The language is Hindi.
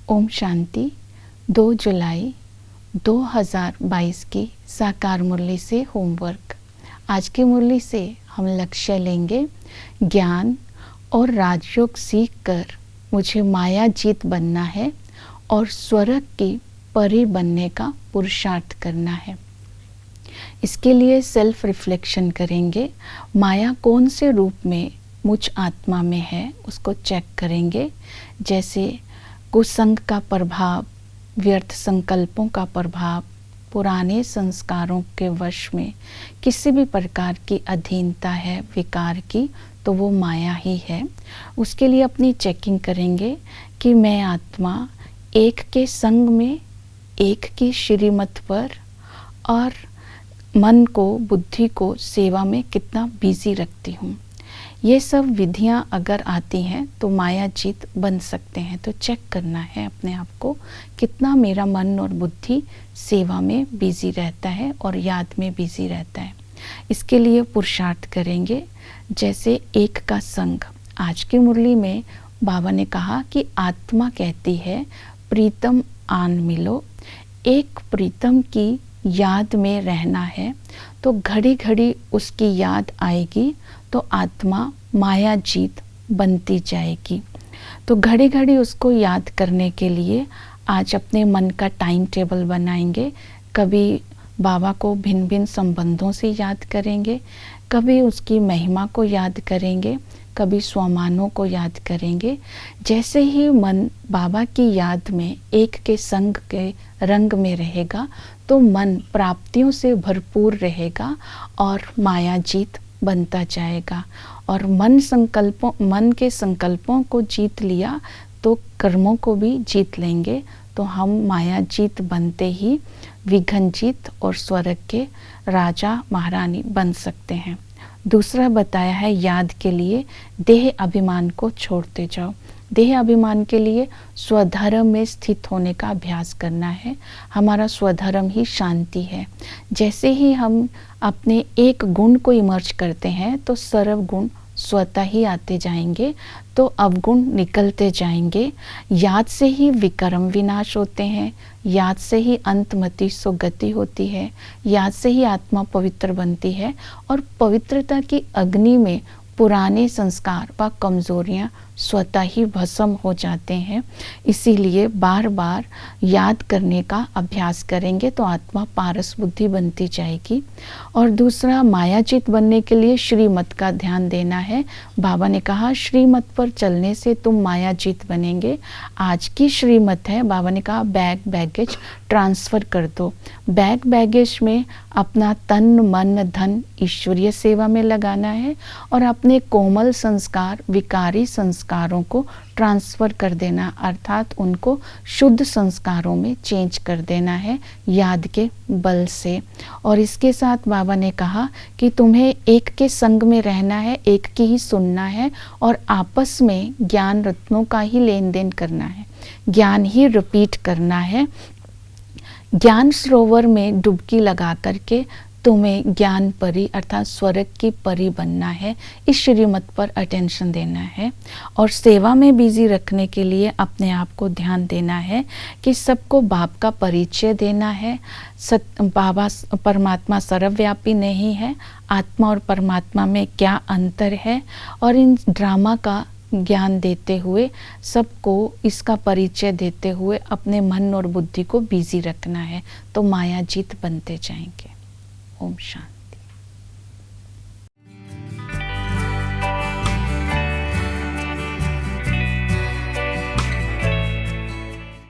ओम शांति। 2 जुलाई 2022 की साकार मुरली से होमवर्क। आज की मुरली से हम लक्ष्य लेंगे, ज्ञान और राजयोग सीख कर मुझे माया जीत बनना है और स्वर्ग की परी बनने का पुरुषार्थ करना है। इसके लिए सेल्फ रिफ्लेक्शन करेंगे। माया कौन से रूप में मुझ आत्मा में है उसको चेक करेंगे, जैसे कुसंग का प्रभाव, व्यर्थ संकल्पों का प्रभाव, पुराने संस्कारों के वश में किसी भी प्रकार की अधीनता है विकार की, तो वो माया ही है। उसके लिए अपनी चेकिंग करेंगे कि मैं आत्मा एक के संग में, एक की श्रीमत पर और मन को, बुद्धि को सेवा में कितना बिजी रखती हूँ। ये सब विधियां अगर आती हैं तो माया जीत बन सकते हैं। तो चेक करना है अपने आप को, कितना मेरा मन और बुद्धि सेवा में बिजी रहता है और याद में बिजी रहता है। इसके लिए पुरुषार्थ करेंगे, जैसे एक का संग। आज की मुरली में बाबा ने कहा कि आत्मा कहती है प्रीतम आन मिलो। एक प्रीतम की याद में रहना है, तो घड़ी घड़ी उसकी याद आएगी तो आत्मा माया जीत बनती जाएगी। तो घड़ी घड़ी उसको याद करने के लिए आज अपने मन का टाइम टेबल बनाएंगे। कभी बाबा को भिन्न भिन्न संबंधों से याद करेंगे, कभी उसकी महिमा को याद करेंगे, कभी स्वमानों को याद करेंगे। जैसे ही मन बाबा की याद में एक के संग के रंग में रहेगा तो मन प्राप्तियों से भरपूर रहेगा और माया जीत बनता जाएगा। और मन के संकल्पों को जीत लिया तो कर्मों को भी जीत लेंगे, तो हम माया जीत बनते ही विघ्न जीत और स्वर्ग के राजा महारानी बन सकते हैं। दूसरा बताया है, याद के लिए देह अभिमान को छोड़ते जाओ। देह अभिमान के लिए स्वधर्म में स्थित होने का अभ्यास करना है। हमारा स्वधर्म ही शांति है। जैसे ही हम अपने एक गुण को इमर्ज करते हैं तो सर्व गुण स्वतः ही आते जाएंगे, तो अवगुण निकलते जाएंगे। याद से ही विकर्म विनाश होते हैं, याद से ही अंतमति सुगति होती है, याद से ही आत्मा पवित्र बनती है और पवित्रता की अग्नि में पुराने संस्कार व कमजोरियां स्वतः ही भस्म हो जाते हैं। इसीलिए बार बार याद करने का अभ्यास करेंगे तो आत्मा पारस बुद्धि बनती जाएगी। और दूसरा, मायाजीत बनने के लिए श्रीमत का ध्यान देना है। बाबा ने कहा श्रीमत पर चलने से तुम मायाजीत बनेंगे। आज की श्रीमत है, बाबा ने कहा बैग बैगेज ट्रांसफ़र कर दो। बैग बैगेज में अपना तन मन धन ईश्वरीय सेवा में लगाना है और अपने कोमल संस्कार विकारी संस्कारों को ट्रांसफ़र कर देना, अर्थात उनको शुद्ध संस्कारों में चेंज कर देना है याद के बल से। और इसके साथ बाबा ने कहा कि तुम्हें एक के संग में रहना है, एक की ही सुनना है और आपस में ज्ञान रत्नों का ही लेन देन करना है, ज्ञान ही रिपीट करना है। ज्ञान सरोवर में डुबकी लगा करके तुम्हें ज्ञान परी अर्थात स्वर्ग की परी बनना है। इस श्रीमत पर अटेंशन देना है और सेवा में बिजी रखने के लिए अपने आप को ध्यान देना है कि सबको बाप का परिचय देना है। बाबा परमात्मा सर्वव्यापी नहीं है, आत्मा और परमात्मा में क्या अंतर है, और इन ड्रामा का ज्ञान देते हुए सबको इसका परिचय देते हुए अपने मन और बुद्धि को बिजी रखना है, तो माया जीत बनते जाएंगे। ओम शांति।